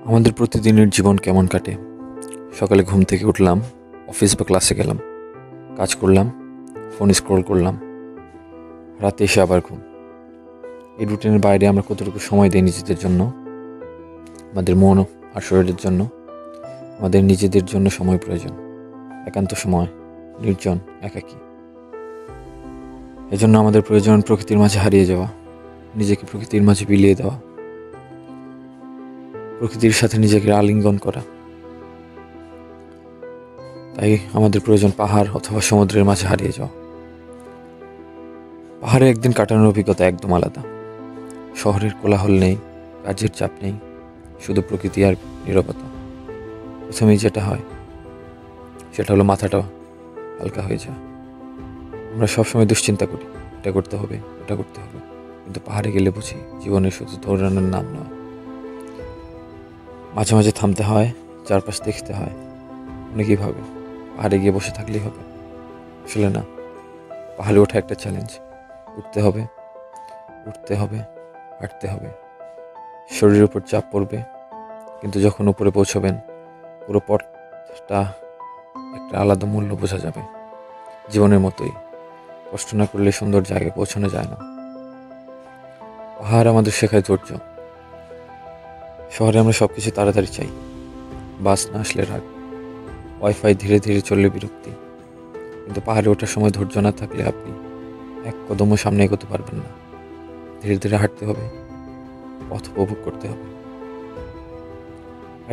আমাদের প্রতিদিনের জীবন কেমন কাটে? সকালে ঘুম থেকে উঠলাম, অফিস বা ক্লাসে গেলাম, কাজ করলাম, ফোন স্ক্রল করলাম, রাতে এসে আবার ঘুম। এই রুটিনের বাইরে আমরা কতটুকু সময় দিই নিজেদের জন্য, আমাদের মন আর শরীরের জন্য? আমাদের নিজেদের জন্য সময় প্রয়োজন, একান্ত সময়, নির্জন, একাকী। এজন্য আমাদের প্রয়োজন প্রকৃতির মাঝে হারিয়ে যাওয়া, নিজেকে প্রকৃতির মাঝে বিলিয়ে দেওয়া, প্রকৃতির সাথে নিজেকে আলিঙ্গন করা। তাই আমাদের প্রয়োজন পাহাড় অথবা সমুদ্রের মাঝে হারিয়ে যাওয়া। পাহাড়ে একদিন কাটানোর অভিজ্ঞতা একদম আলাদা। শহরের কোলাহল নেই, কাজের চাপ নেই, শুধু প্রকৃতি আর নীরবতা। প্রথমেই যেটা হয় সেটা হলো মাথাটা হালকা হয়ে যায়। আমরা সবসময় দুশ্চিন্তা করি, এটা করতে হবে, ওটা করতে হবে, কিন্তু পাহাড়ে গেলে বুঝি জীবনের শুধু দৌড়ানোর নাম নয়। মাঝে মাঝে থামতে হয়, চারপাশ দেখতে হয়। অনেকেই ভাবে পাহাড়ে গিয়ে বসে থাকলেই হবে। আসলে না, পাহাড়ে ওঠা একটা চ্যালেঞ্জ। উঠতে হবে, উঠতে হবে, হাঁটতে হবে, শরীরের উপর চাপ পড়বে, কিন্তু যখন উপরে পৌঁছবেন পুরো পথটা একটা আলাদা মূল্য বোঝা যাবে। জীবনের মতোই, কষ্ট না করলে সুন্দর জায়গায় পৌঁছানো যায় না। পাহাড় আমাদের শেখায় ধৈর্য। শহরে আমরা সবকিছু তাড়াতাড়ি চাই, বাস না আসলে রাগ, ওয়াইফাই ধীরে ধীরে চললে বিরক্তি। কিন্তু পাহাড়ে ওঠার সময় ধৈর্য না থাকলে আপনি এক কদমও সামনে এগোতে পারবেন না। ধীরে ধীরে হাঁটতে হবে, পথ উপভোগ করতে হবে।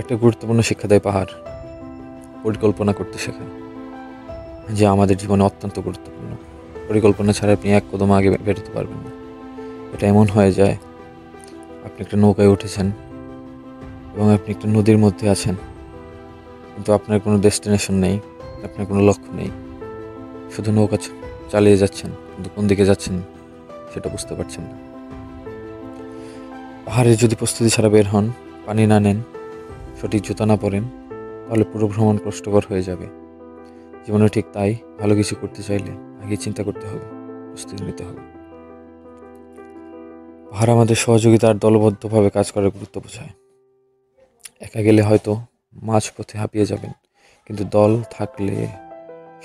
একটা গুরুত্বপূর্ণ শিক্ষা দেয় পাহাড়, পরিকল্পনা করতে শেখায়, যে আমাদের জীবনে অত্যন্ত গুরুত্বপূর্ণ। পরিকল্পনা ছাড়া আপনি এক কদম আগে বেরোতে পারবেন না। এটা এমন হয়ে যায়, আপনি একটা নৌকায় উঠেছেন এবং আপনি একটা নদীর মধ্যে আছেন, কিন্তু আপনার কোনো ডেস্টিনেশন নেই, আপনার কোনো লক্ষ্য নেই। শুধু নৌকা চালিয়ে যাচ্ছেন, কিন্তু কোন দিকে যাচ্ছেন সেটা বুঝতে পারছেন না। পাহাড়ে যদি প্রস্তুতি ছাড়া বের হন, পানি না নেন, সঠিক জুতা না পরেন, তাহলে পুরো ভ্রমণ কষ্টকর হয়ে যাবে। জীবনে ঠিক তাই, ভালো কিছু করতে চাইলে আগে চিন্তা করতে হবে, প্রস্তুতি নিতে হবে। পাহাড় আমাদের সহযোগিতা আর দলবদ্ধভাবে কাজ করার গুরুত্ব বোঝায়। একা গেলে হয়তো মাঝ পথে হাঁপিয়ে যাবেন, কিন্তু দল থাকলে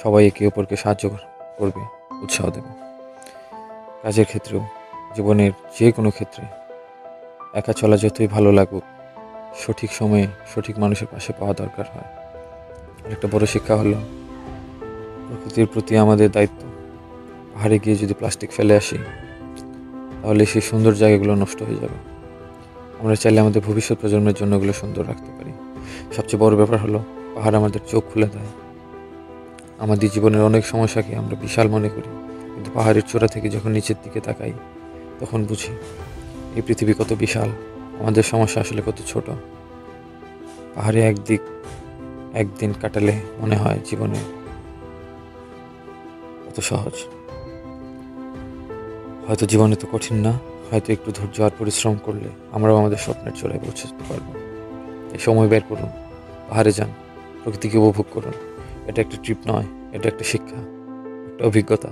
সবাই একে অপরকে সাহায্য করবে, উৎসাহ দেবে। কাজের ক্ষেত্রেও, জীবনের যে কোনো ক্ষেত্রে একা চলা যতই ভালো লাগুক, সঠিক সময়ে সঠিক মানুষের পাশে পাওয়া দরকার হয়। আরেকটা বড় শিক্ষা হলো প্রকৃতির প্রতি আমাদের দায়িত্ব। পাহাড়ে গিয়ে যদি প্লাস্টিক ফেলে আসি, তাহলে সেই সুন্দর জায়গাগুলো নষ্ট হয়ে যাবে। আমরা চাইলে আমাদের ভবিষ্যৎ প্রজন্মের জন্য ওগুলো সুন্দর রাখতে পারি। সবচেয়ে বড় ব্যাপার হলো পাহাড় আমাদের চোখ খুলে দেয়। আমাদের জীবনের অনেক সমস্যাকে আমরা বিশাল মনে করি, কিন্তু পাহাড়ের চূড়া থেকে যখন নিচের দিকে তাকাই, তখন বুঝি এই পৃথিবী কত বিশাল, আমাদের সমস্যা আসলে কত ছোট। পাহাড়ে একদিন কাটালে মনে হয় জীবনে কত সহজ। হয়তো জীবনে তো কঠিন না, হয়তো একটু ধৈর্য আর পরিশ্রম করলে আমরাও আমাদের স্বপ্নের চূড়ায় পৌঁছে যেতে পারবো। এই সময় বের করুন, পাহাড়ে যান, প্রকৃতিকে উপভোগ করুন। এটা একটা ট্রিপ নয়, এটা একটা শিক্ষা, একটা অভিজ্ঞতা,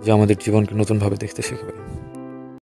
যা আমাদের জীবনকে নতুনভাবে দেখতে শেখাবে।